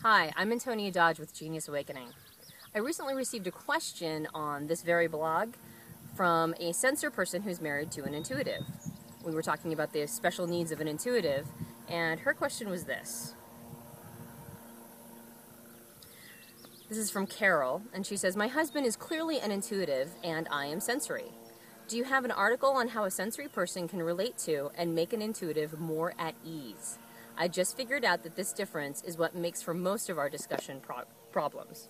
Hi, I'm Antonia Dodge with Genius Awakening. I recently received a question on this very blog from a sensor person who's married to an intuitive. We were talking about the special needs of an intuitive, and her question was this. This is from Carol, and she says, "My husband is clearly an intuitive, and I am sensory. Do you have an article on how a sensory person can relate to and make an intuitive more at ease? I just figured out that this difference is what makes for most of our discussion problems."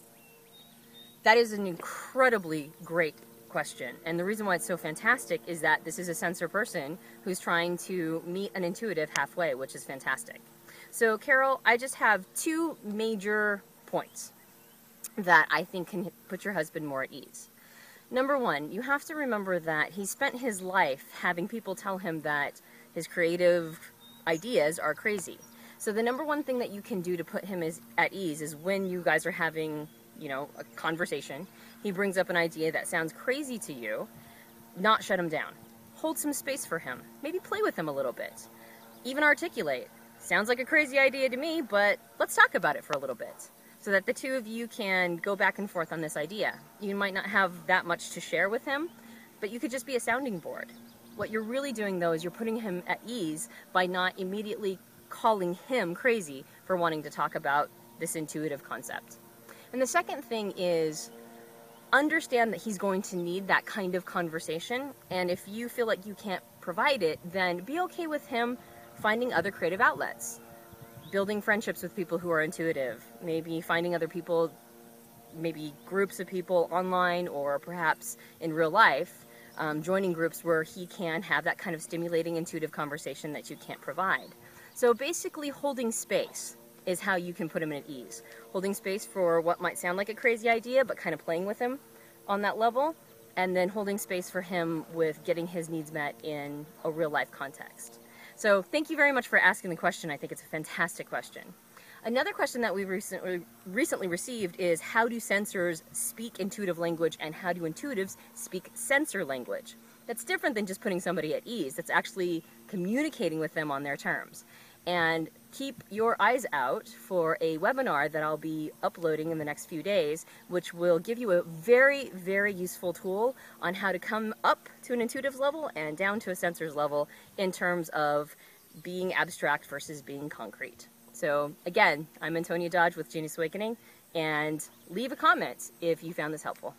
That is an incredibly great question, and the reason why it's so fantastic is that this is a sensor person who's trying to meet an intuitive halfway, which is fantastic. So Carol, I just have two major points that I think can put your husband more at ease. Number one, you have to remember that he spent his life having people tell him that his creative ideas are crazy. So the number one thing that you can do to put him at ease is when you guys are having, a conversation, he brings up an idea that sounds crazy to you, not shut him down. Hold some space for him. Maybe play with him a little bit. Even articulate. Sounds like a crazy idea to me, but let's talk about it for a little bit, so that the two of you can go back and forth on this idea. You might not have that much to share with him, but you could just be a sounding board. What you're really doing, though, is you're putting him at ease by not immediately calling him crazy for wanting to talk about this intuitive concept. And the second thing is understand that he's going to need that kind of conversation, and if you feel like you can't provide it, then be okay with him finding other creative outlets. Building friendships with people who are intuitive, maybe finding other people, maybe groups of people online or perhaps in real life, joining groups where he can have that kind of stimulating intuitive conversation that you can't provide. So basically holding space is how you can put him at ease. Holding space for what might sound like a crazy idea, but kind of playing with him on that level, and then holding space for him with getting his needs met in a real life context. So thank you very much for asking the question. I think it's a fantastic question. Another question that we recently received is, how do sensors speak intuitive language and how do intuitives speak sensor language? That's different than just putting somebody at ease. That's actually communicating with them on their terms. And keep your eyes out for a webinar that I'll be uploading in the next few days, which will give you a very, very useful tool on how to come up to an intuitive level and down to a sensor's level in terms of being abstract versus being concrete. So again, I'm Antonia Dodge with Genius Awakening, and leave a comment if you found this helpful.